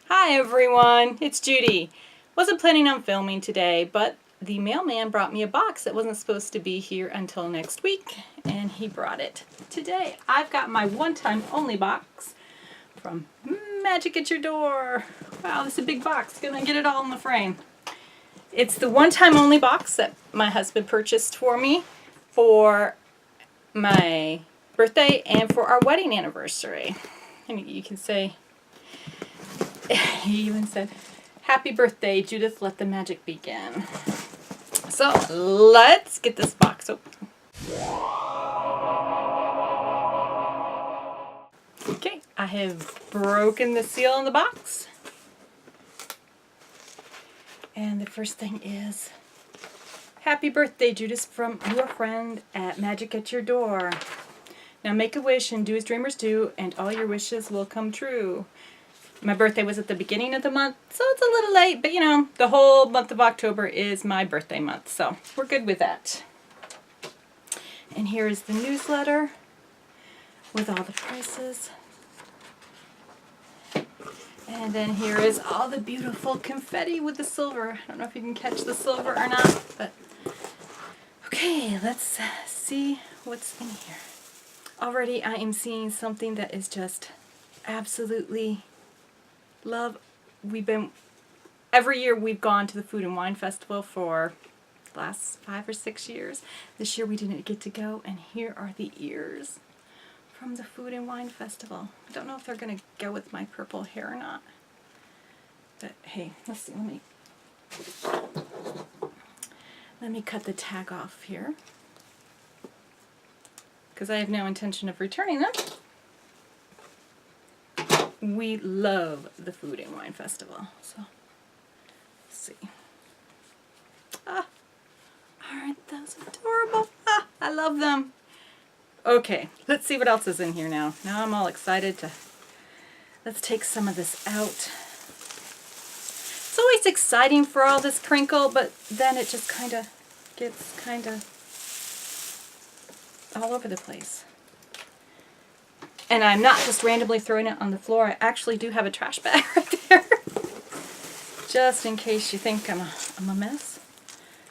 Hi everyone, it's Judy. Wasn't planning on filming today, but the mailman brought me a box that wasn't supposed to be here until next week, and he brought it today. I've got my one-time only box from Magic at Your Door. Wow, this is a big box. Gonna get it all in the frame. It's the one-time only box that my husband purchased for me for my birthday and for our wedding anniversary. And you can say, he even said, "Happy birthday, Judith, let the magic begin." So let's get this box open. Okay, I have broken the seal on the box. And the first thing is, "Happy birthday, Judith, from your friend at Magic at Your Door. Now make a wish and do as dreamers do, and all your wishes will come true." My birthday was at the beginning of the month, so it's a little late, but you know, the whole month of October is my birthday month, so we're good with that. And here is the newsletter with all the prices. And then here is all the beautiful confetti with the silver. I don't know if you can catch the silver or not, but okay, let's see what's in here. Already I am seeing something that is just absolutely love. Every year we've gone to the Food and Wine Festival for the last 5 or 6 years. This year we didn't get to go, and here are the ears from the Food and Wine Festival. I don't know if they're going to go with my purple hair or not. But hey, let's see, let me cut the tag off here, because I have no intention of returning them. We love the Food and Wine Festival, so let's see. Ah, aren't those adorable? Ah, I love them. Okay, let's see what else is in here now. Now I'm all excited to, let's take some of this out. It's always exciting for all this crinkle, but then it just kind of gets all over the place. And I'm not just randomly throwing it on the floor. I actually do have a trash bag right there. Just in case you think I'm a mess.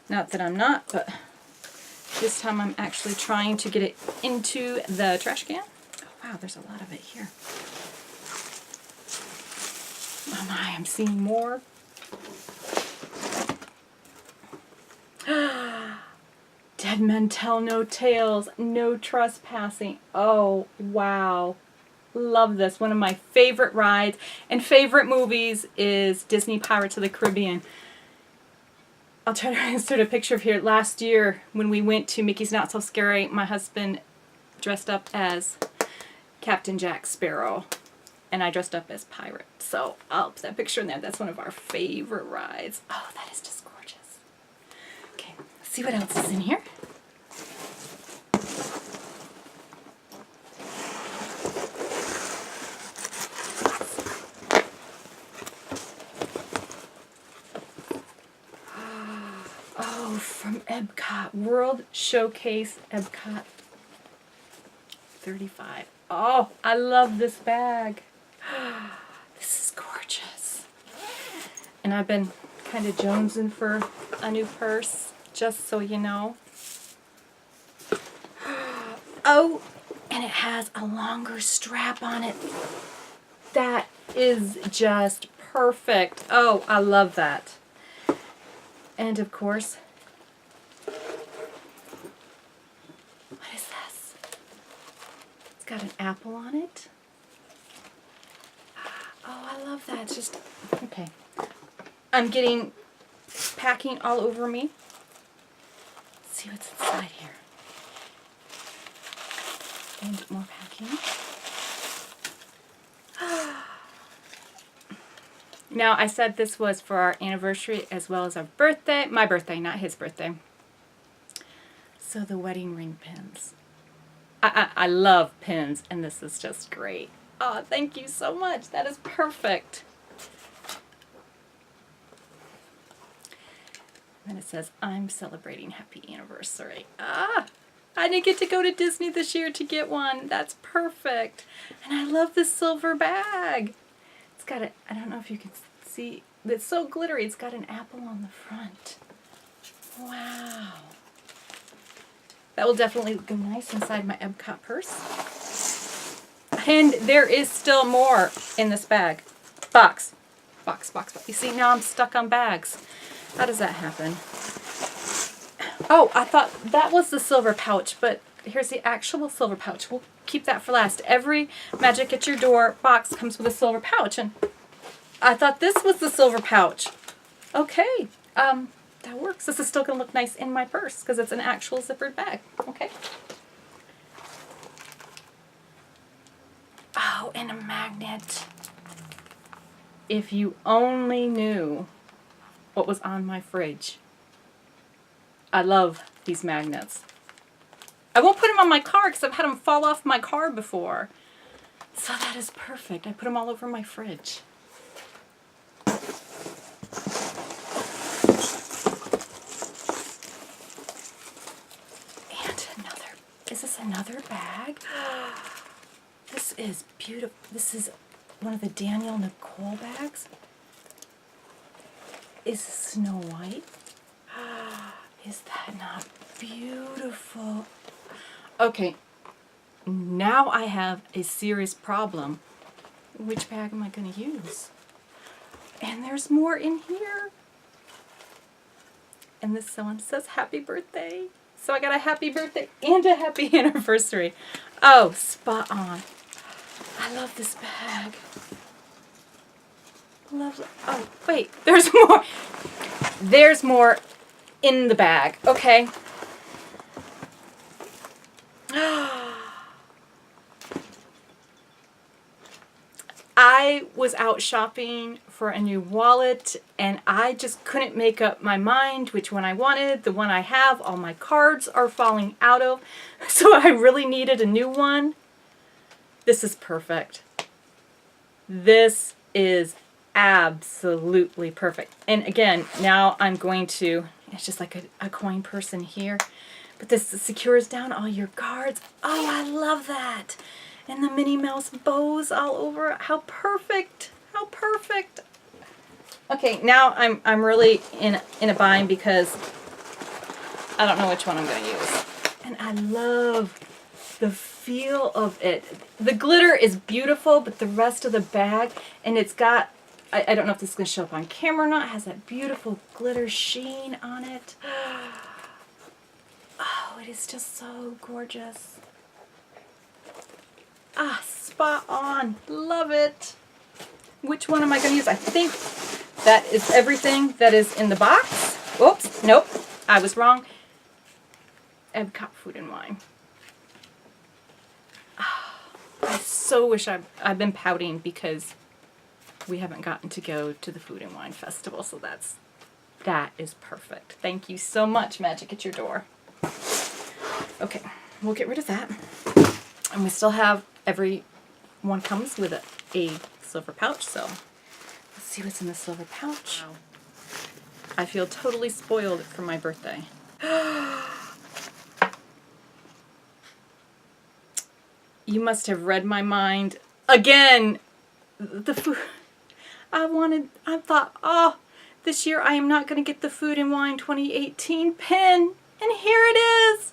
Not that I'm not, but this time I'm actually trying to get it into the trash can. Oh wow, there's a lot of it here. Oh my, I'm seeing more. Dead men tell no tales, no trespassing. Oh, wow. Love this. One of my favorite rides and favorite movies is Disney Pirates of the Caribbean. I'll try to insert a picture of here. Last year, when we went to Mickey's Not So Scary, my husband dressed up as Captain Jack Sparrow, and I dressed up as Pirate. So I'll put that picture in there. That's one of our favorite rides. Oh, that is just gorgeous. Okay, let's see what else is in here. Oh, from Epcot, World Showcase Epcot 35. Oh, I love this bag. This is gorgeous. And I've been kind of jonesing for a new purse, just so you know. Oh, and it has a longer strap on it. That is just perfect. Oh, I love that. And of course, what is this? It's got an apple on it. Oh, I love that. It's just, okay. I'm getting packing all over me. Let's see what's inside here. And more packing. Now, I said this was for our anniversary as well as our birthday. My birthday, not his birthday. So the wedding ring pins. I love pins, and this is just great. Oh, thank you so much. That is perfect. And then it says, "I'm celebrating happy anniversary." Ah, I didn't get to go to Disney this year to get one. That's perfect. And I love this silver bag. It's got I don't know if you can see, it's so glittery. It's got an apple on the front. Wow. That will definitely go nice inside my Epcot purse. And there is still more in this bag. Box. Box, box, box. You see, now I'm stuck on bags. How does that happen? Oh, I thought that was the silver pouch, but here's the actual silver pouch. We'll keep that for last. Every Magic at Your Door box comes with a silver pouch, and I thought this was the silver pouch. Okay, that works. This is still going to look nice in my purse because it's an actual zippered bag. Okay. Oh, and a magnet. If you only knew what was on my fridge. I love these magnets. I won't put them on my car because I've had them fall off my car before. So that is perfect. I put them all over my fridge. And another. Is this another bag? This is beautiful. This is one of the Daniel Nicole bags. Is Snow White? Is that not beautiful? Okay, now I have a serious problem. Which bag am I going to use? And there's more in here. And this one says happy birthday. So I got a happy birthday and a happy anniversary. Oh, spot on. I love this bag. Lovely. Oh, wait, there's more. There's more in the bag. Okay. I was out shopping for a new wallet and I just couldn't make up my mind which one I wanted. The one I have, all my cards are falling out of, so I really needed a new one. This is perfect. This is absolutely perfect. And again, now I'm going to, it's just like a coin purse in here, but this secures down all your cards. Oh, I love that. And the Minnie Mouse bows all over it. How perfect. How perfect. Okay, now I'm really in a bind because I don't know which one I'm going to use. And I love the feel of it. The glitter is beautiful, but the rest of the bag, and it's got, I don't know if this is going to show up on camera or not, it has that beautiful glitter sheen on it. Oh, it is just so gorgeous. Ah, spot on. Love it. Which one am I going to use? I think that is everything that is in the box. Oops, nope, I was wrong. Epcot Food and Wine. Oh, I so wish I've been pouting because we haven't gotten to go to the Food and Wine Festival, so that is perfect. Thank you so much, Magic at Your Door. Okay, we'll get rid of that. And we still have, every one comes with a silver pouch, so let's see what's in the silver pouch. Wow. I feel totally spoiled for my birthday. You must have read my mind again. The food, I thought, oh, this year I am not going to get the Food and Wine 2018 pin, and here it is.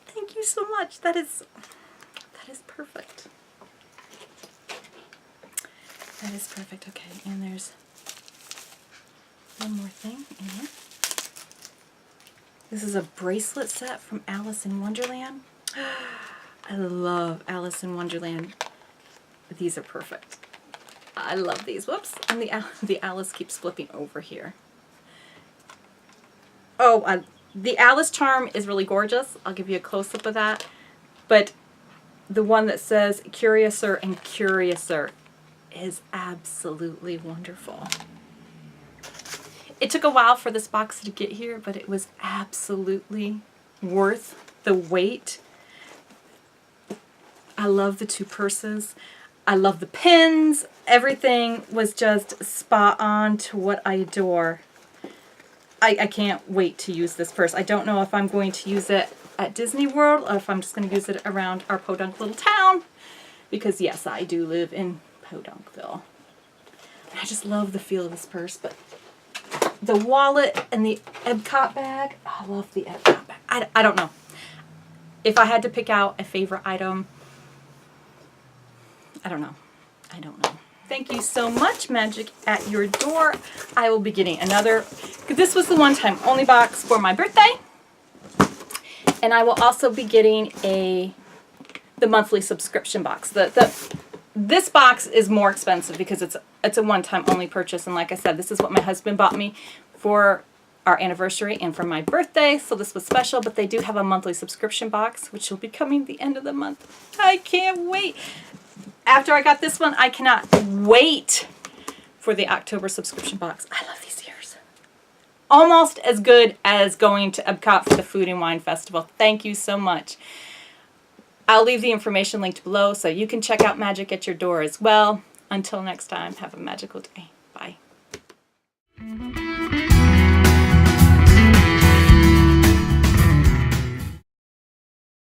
Thank you so much. That is perfect. That is perfect. Okay, and there's one more thing in here. This is a bracelet set from Alice in Wonderland. I love Alice in Wonderland. These are perfect. I love these. Whoops. And the Alice keeps flipping over here. Oh, the Alice charm is really gorgeous. I'll give you a close-up of that. But the one that says Curiouser and Curiouser is absolutely wonderful. It took a while for this box to get here, but it was absolutely worth the wait. I love the two purses. I love the pins. Everything was just spot on to what I adore. I can't wait to use this purse. I don't know if I'm going to use it at Disney World or if I'm just going to use it around our podunk little town. because yes, I do live in Podunkville. I just love the feel of this purse, but the wallet and the Epcot bag, I love the Epcot bag. I don't know. If I had to pick out a favorite item, I don't know. Thank you so much, Magic at Your Door. I will be getting another, this was the one-time only box for my birthday. And I will also be getting the monthly subscription box. This box is more expensive because it's a one-time only purchase. And like I said, this is what my husband bought me for our anniversary and for my birthday. So this was special, but they do have a monthly subscription box, which will be coming the end of the month. I can't wait. After I got this one, I cannot wait for the October subscription box. I love these ears. Almost as good as going to Epcot for the Food and Wine Festival. Thank you so much. I'll leave the information linked below so you can check out Magic at Your Door as well. Until next time, have a magical day. Bye.